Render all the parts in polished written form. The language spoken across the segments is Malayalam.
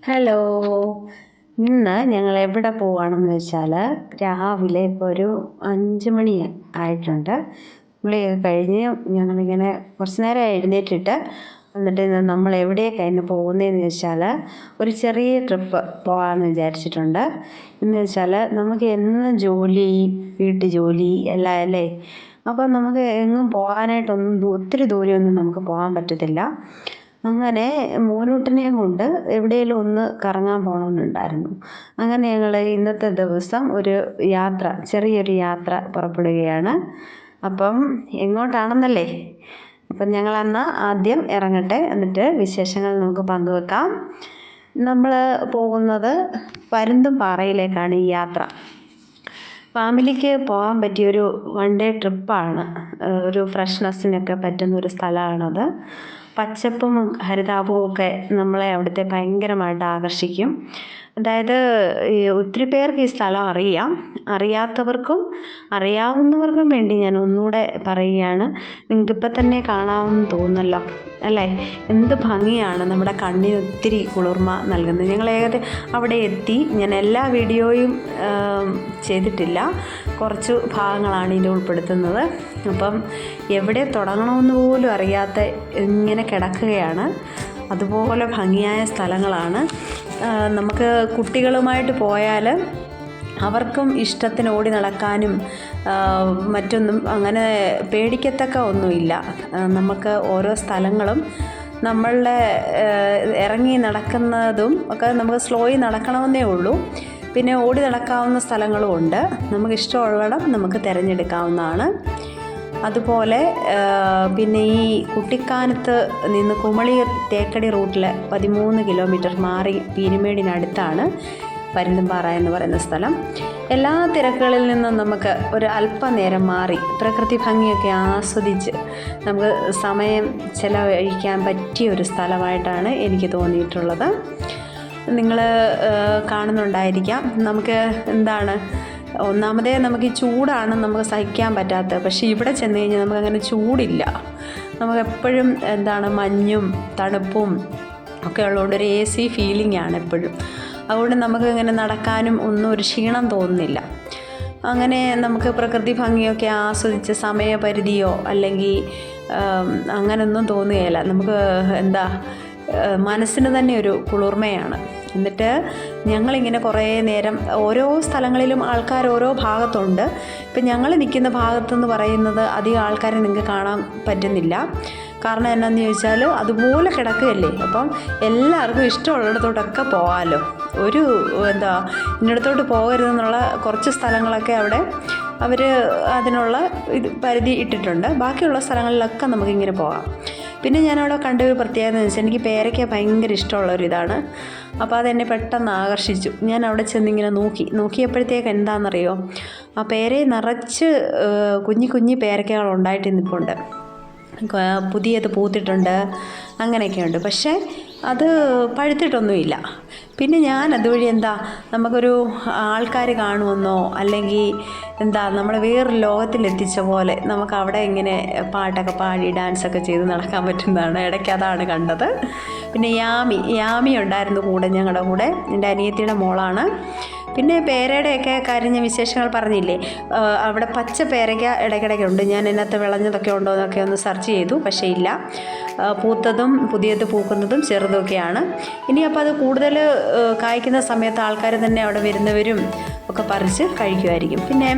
ഹലോ. ഇന്ന് ഞങ്ങൾ എവിടെ പോവാണെന്ന് വെച്ചാൽ രാവിലെ ഇപ്പോൾ ഒരു 5 മണി ആയിട്ടുണ്ട്. കുളിയൊക്കെ കഴിഞ്ഞ് ഞങ്ങളിങ്ങനെ കുറച്ച് നേരം എഴുന്നേറ്റിട്ട് എന്നിട്ട് ഇന്ന് നമ്മൾ എവിടേക്കാണ് പോകുന്നതെന്ന് വെച്ചാൽ ഒരു ചെറിയ ട്രിപ്പ് പോകാമെന്ന് വിചാരിച്ചിട്ടുണ്ട്. എന്ന് വെച്ചാൽ നമുക്ക് എന്നും ജോലി, വീട്ടു ജോലി എല്ലാം അല്ലേ. അപ്പം നമുക്ക് എങ്ങും പോകാനായിട്ടൊന്നും ഒത്തിരി ദൂരമൊന്നും നമുക്ക് പോകാൻ പറ്റത്തില്ല. അങ്ങനെ മോനൂട്ടനെയും കൊണ്ട് എവിടെയെങ്കിലും ഒന്ന് കറങ്ങാൻ പോകണമെന്നുണ്ടായിരുന്നു. അങ്ങനെ ഞങ്ങൾ ഇന്നത്തെ ദിവസം ഒരു യാത്ര, ചെറിയൊരു യാത്ര പുറപ്പെടുകയാണ്. അപ്പം എങ്ങോട്ടാണെന്നല്ലേ. അപ്പം ഞങ്ങളന്ന് ആദ്യം ഇറങ്ങട്ടെ, എന്നിട്ട് വിശേഷങ്ങൾ നമുക്ക് പങ്കുവെക്കാം. നമ്മൾ പോകുന്നത് പരുന്തുംപാറയിലേക്കാണ് ഈ യാത്ര. ഫാമിലിക്ക് പോകാൻ പറ്റിയൊരു 1 ഡേ ട്രിപ്പാണ്. ഒരു ഫ്രഷ്നെസ്സിനൊക്കെ പറ്റുന്നൊരു സ്ഥലമാണത്. പച്ചപ്പും ഹരിതാഭവും ഒക്കെ നമ്മളെ അവിടുത്തെ ഭയങ്കരമായിട്ട് ആകർഷിക്കും. അതായത് ഒത്തിരി പേർക്ക് ഈ സ്ഥലം അറിയാം. അറിയാത്തവർക്കും അറിയാവുന്നവർക്കും വേണ്ടി ഞാൻ ഒന്നുകൂടെ പറയുകയാണ്. നിങ്ങൾക്കിപ്പോൾ തന്നെ കാണാമെന്ന് തോന്നുന്നല്ലോ അല്ലേ. എന്ത് ഭംഗിയാണ്, നമ്മുടെ കണ്ണിന് ഒത്തിരി കുളിർമ നൽകുന്നത്. ഞങ്ങൾ അവിടെ എത്തി. ഞാൻ എല്ലാ വീഡിയോയും ചെയ്തിട്ടില്ല, കുറച്ച് ഭാഗങ്ങളാണ് ഇതിൽ ഉൾപ്പെടുത്തുന്നത്. അപ്പം എവിടെ തുടങ്ങണമെന്ന് പോലും അറിയാത്ത ഇങ്ങനെ കിടക്കുകയാണ്. അതുപോലെ ഭംഗിയായ സ്ഥലങ്ങളാണ്. നമുക്ക് കുട്ടികളുമായിട്ട് പോയാൽ അവർക്കും ഇഷ്ടത്തിന് ഓടി നടക്കാനും മറ്റൊന്നും അങ്ങനെ പേടിക്കത്തക്ക ഒന്നുമില്ല. നമുക്ക് ഓരോ സ്ഥലങ്ങളും നമ്മളുടെ ഇറങ്ങി നടക്കുന്നതും ഒക്കെ നമുക്ക് സ്ലോയിൽ നടക്കണമെന്നേ ഉള്ളൂ. പിന്നെ ഓടി നടക്കാവുന്ന സ്ഥലങ്ങളും ഉണ്ട്. നമുക്കിഷ്ടമുള്ളിടം നമുക്ക് തിരഞ്ഞെടുക്കാവുന്നതാണ്. അതുപോലെ പിന്നെ ഈ കുട്ടിക്കാനത്ത് നിന്ന് കുമളി തേക്കടി റൂട്ടിൽ 13 കിലോമീറ്റർ മാറി പീരുമേടിനടുത്താണ് പരുന്തുംപാറ എന്ന് പറയുന്ന സ്ഥലം. എല്ലാ തിരക്കുകളിൽ നിന്നും നമുക്ക് ഒരു അല്പനേരം മാറി പ്രകൃതി ഭംഗിയൊക്കെ ആസ്വദിച്ച് നമുക്ക് സമയം ചെലവഴിക്കാൻ പറ്റിയ ഒരു സ്ഥലമായിട്ടാണ് എനിക്ക് തോന്നിയിട്ടുള്ളത്. നിങ്ങൾ കാണുന്നുണ്ടായിരിക്കാം. നമുക്ക് എന്താണ്, ഒന്നാമതേ നമുക്ക് ഈ ചൂടാണ് നമുക്ക് സഹിക്കാൻ പറ്റാത്തത്. പക്ഷേ ഇവിടെ ചെന്ന് കഴിഞ്ഞാൽ നമുക്കങ്ങനെ ചൂടില്ല. നമുക്കെപ്പോഴും എന്താണ്, മഞ്ഞും തണുപ്പും ഒക്കെ ഉള്ളതുകൊണ്ട് ഒരു AC ഫീലിംഗ് ആണ് എപ്പോഴും. അതുകൊണ്ട് നമുക്ക് ഇങ്ങനെ നടക്കാനും ഒന്നും ഒരു ക്ഷീണം തോന്നുന്നില്ല. അങ്ങനെ നമുക്ക് പ്രകൃതി ഭംഗിയൊക്കെ ആസ്വദിച്ച് സമയപരിധിയോ അല്ലെങ്കിൽ അങ്ങനെയൊന്നും തോന്നുകയില്ല. നമുക്ക് എന്താ, മനസ്സിന് തന്നെ ഒരു കുളിർമയാണ്. എന്നിട്ട് ഞങ്ങളിങ്ങനെ കുറേ നേരം ഓരോ സ്ഥലങ്ങളിലും ആൾക്കാർ ഓരോ ഭാഗത്തുണ്ട്. ഇപ്പം ഞങ്ങൾ നിൽക്കുന്ന ഭാഗത്തെന്ന് പറയുന്നത് അധികം ആൾക്കാരെ നിങ്ങൾക്ക് കാണാൻ പറ്റുന്നില്ല. കാരണം എന്നാന്ന് ചോദിച്ചാൽ അതുപോലെ കിടക്കുകയല്ലേ. അപ്പം എല്ലാവർക്കും ഇഷ്ടമുള്ളിടത്തോട്ടൊക്കെ പോകാമല്ലോ. ഒരു എന്താ, ഇന്നിടത്തോട്ട് പോകരുതെന്നുള്ള കുറച്ച് സ്ഥലങ്ങളൊക്കെ അവിടെ അവർ അതിനുള്ള പരിധി ഇട്ടിട്ടുണ്ട്. ബാക്കിയുള്ള സ്ഥലങ്ങളിലൊക്കെ നമുക്കിങ്ങനെ പോകാം. പിന്നെ ഞാനവിടെ കണ്ട ഒരു പ്രത്യേകത എന്ന് വെച്ചാൽ എനിക്ക് പേരയ്ക്ക ഭയങ്കര ഇഷ്ടമുള്ളൊരിതാണ്. അപ്പോൾ അതെന്നെ പെട്ടെന്ന് ആകർഷിച്ചു. ഞാൻ അവിടെ ചെന്നിങ്ങനെ നോക്കിയപ്പോഴത്തേക്ക് എന്താണെന്നറിയോ, ആ പേരയിൽ നിറച്ച് കുഞ്ഞി പേരയ്ക്കകൾ ഉണ്ടായിട്ട് നിൽപ്പുണ്ട്. പുതിയത് പൂത്തിട്ടുണ്ട്, അങ്ങനെയൊക്കെയുണ്ട്. പക്ഷേ അത് പഴുത്തിട്ടൊന്നുമില്ല. പിന്നെ ഞാൻ അതുവഴി എന്താ, നമുക്കൊരു ആൾക്കാർ കാണുമെന്നോ അല്ലെങ്കിൽ എന്താ നമ്മളെ വേറൊരു ലോകത്തിലെത്തിച്ച പോലെ നമുക്ക് അവിടെ ഇങ്ങനെ പാട്ടൊക്കെ പാടി ഡാൻസൊക്കെ ചെയ്ത് നടക്കാൻ പറ്റുന്നതാണ്. ഇടയ്ക്ക് അതാണ് കണ്ടത്. പിന്നെ യാമി ഉണ്ടായിരുന്നു കൂടെ, ഞങ്ങളുടെ കൂടെ. എൻ്റെ അനിയത്തിയുടെ മോളാണ്. പിന്നെ പേരയുടെയൊക്കെ കാര്യം ഞാൻ വിശേഷങ്ങൾ പറഞ്ഞില്ലേ. അവിടെ പച്ച പേരയ്ക്ക ഇടയ്ക്കിടയ്ക്കുണ്ട്. ഞാൻ ഇതിനകത്ത് വിളഞ്ഞതൊക്കെ ഉണ്ടോ എന്നൊക്കെ ഒന്ന് സെർച്ച് ചെയ്തു. പക്ഷേ ഇല്ല. പൂത്തതും പുതിയത് പൂക്കുന്നതും ചെറുതൊക്കെയാണ്. ഇനി അപ്പോൾ അത് കൂടുതൽ കായ്ക്കുന്ന സമയത്ത് ആൾക്കാർ തന്നെ അവിടെ വരുന്നവരും ഒക്കെ പറിച്ച് കഴിക്കുമായിരിക്കും. പിന്നെ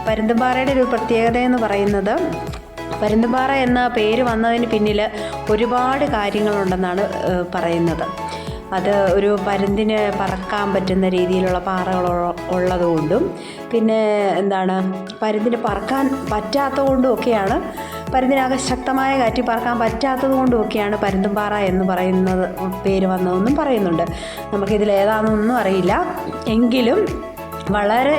പരുന്തുംപാറയുടെ ഒരു പ്രത്യേകത എന്ന് പറയുന്നത്, പരുന്തുംപാറ എന്ന പേര് വന്നതിന് പിന്നിൽ ഒരുപാട് കാര്യങ്ങളുണ്ടെന്നാണ് പറയുന്നത്. അത് ഒരു പരുന്തിന് പറക്കാൻ പറ്റുന്ന രീതിയിലുള്ള പാറകൾ ഉള്ളതുകൊണ്ടും പിന്നെ എന്താണ്, പരുന്തിന് പറക്കാൻ പറ്റാത്തത് കൊണ്ടും ഒക്കെയാണ്, പരുന്തിനാകെ ശക്തമായ കാറ്റ് പറക്കാൻ പറ്റാത്തത് കൊണ്ടുമൊക്കെയാണ് പരുന്തുംപാറ എന്ന് പറയുന്നത് പേര് വന്നതെന്നും പറയുന്നുണ്ട്. നമുക്കിതിലേതാണെന്നൊന്നും അറിയില്ല. എങ്കിലും വളരെ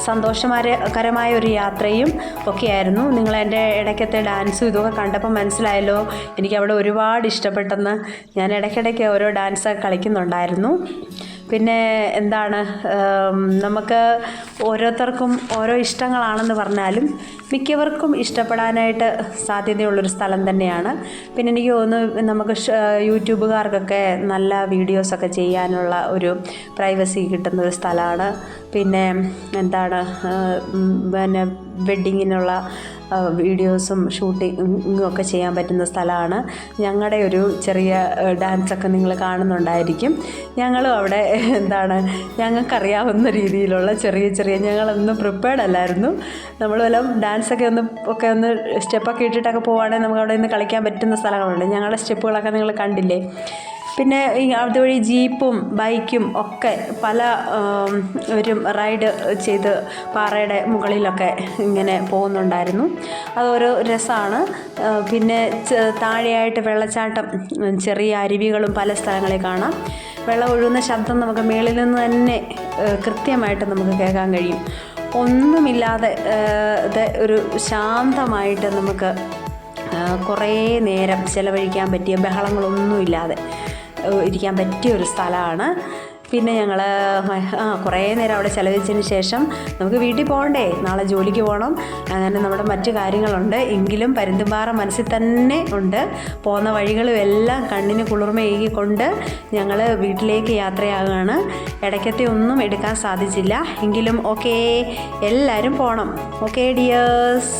സന്തോഷകരമായ ഒരു യാത്രയും ഒക്കെയായിരുന്നു. നിങ്ങളെൻ്റെ ഇടയ്ക്കത്തെ ഡാൻസും ഇതൊക്കെ കണ്ടപ്പോൾ മനസ്സിലായല്ലോ എനിക്കവിടെ ഒരുപാട് ഇഷ്ടപ്പെട്ടെന്ന്. ഞാൻ ഇടയ്ക്കിടയ്ക്ക് ഓരോ ഡാൻസൊക്കെ കളിക്കുന്നുണ്ടായിരുന്നു. പിന്നെ എന്താണ്, നമുക്ക് ഓരോരുത്തർക്കും ഓരോ ഇഷ്ടങ്ങളാണെന്ന് പറഞ്ഞാലും മിക്കവർക്കും ഇഷ്ടപ്പെടാനായിട്ട് സാധ്യതയുള്ളൊരു സ്ഥലം തന്നെയാണ്. പിന്നെ എനിക്ക് തോന്നുന്നു നമുക്ക് യൂട്യൂബുകാർക്കൊക്കെ നല്ല വീഡിയോസൊക്കെ ചെയ്യാനുള്ള ഒരു പ്രൈവസി കിട്ടുന്നൊരു സ്ഥലമാണ്. പിന്നെ എന്താണ്, പിന്നെ വെഡ്ഡിങ്ങിനുള്ള വീഡിയോസും ഷൂട്ടിങ്ങും ഒക്കെ ചെയ്യാൻ പറ്റുന്ന സ്ഥലമാണ്. ഞങ്ങളുടെ ഒരു ചെറിയ ഡാൻസൊക്കെ നിങ്ങൾ കാണുന്നുണ്ടായിരിക്കും. ഞങ്ങളും അവിടെ എന്താണ്, ഞങ്ങൾക്കറിയാവുന്ന രീതിയിലുള്ള ചെറിയ ഞങ്ങളൊന്നും പ്രിപ്പയർഡ് അല്ലായിരുന്നു. നമ്മൾ വല്ല ഡാൻസൊക്കെ ഒന്ന് സ്റ്റെപ്പൊക്കെ ഇട്ടിട്ടൊക്കെ പോവുകയാണെങ്കിൽ നമുക്ക് അവിടെ നിന്ന് കളിക്കാൻ പറ്റുന്ന സ്ഥലങ്ങളുണ്ട്. ഞങ്ങളുടെ സ്റ്റെപ്പുകളൊക്കെ നിങ്ങൾ കണ്ടില്ലേ. പിന്നെ അതുവഴി ജീപ്പും ബൈക്കും ഒക്കെ പല ഒരു റൈഡ് ചെയ്ത് പാറയുടെ മുകളിലൊക്കെ ഇങ്ങനെ പോകുന്നുണ്ടായിരുന്നു. അതൊരു രസമാണ്. പിന്നെ താഴെയായിട്ട് വെള്ളച്ചാട്ടം, ചെറിയ അരുവികളും പല സ്ഥലങ്ങളിൽ കാണാം. വെള്ളം ഒഴുകുന്ന ശബ്ദം നമുക്ക് മേളിൽ നിന്ന് തന്നെ കൃത്യമായിട്ട് നമുക്ക് കേൾക്കാൻ കഴിയും. ഒന്നുമില്ലാതെ ഒരു ശാന്തമായിട്ട് നമുക്ക് കുറേ നേരം ചിലവഴിക്കാൻ പറ്റിയ, ബഹളങ്ങളൊന്നുമില്ലാതെ ഇരിക്കാൻ പറ്റിയ ഒരു സ്ഥലമാണ്. പിന്നെ ഞങ്ങൾ കുറേ നേരം അവിടെ ചിലവഴിച്ചതിന് ശേഷം നമുക്ക് വീട്ടിൽ പോകണ്ടേ, നാളെ ജോലിക്ക് പോകണം, അങ്ങനെ നമ്മുടെ മറ്റു കാര്യങ്ങളുണ്ട്. എങ്കിലും പരുന്തുംപാറ മനസ്സിൽ തന്നെ ഉണ്ട്. പോകുന്ന വഴികളും എല്ലാം കണ്ണിന് കുളിർമയേകിക്കൊണ്ട് ഞങ്ങൾ വീട്ടിലേക്ക് യാത്രയാകുകയാണ്. ഇടയ്ക്കത്തെ ഒന്നും എടുക്കാൻ സാധിച്ചില്ല. എങ്കിലും ഓക്കേ, എല്ലാവരും പോകണം. Okay dears.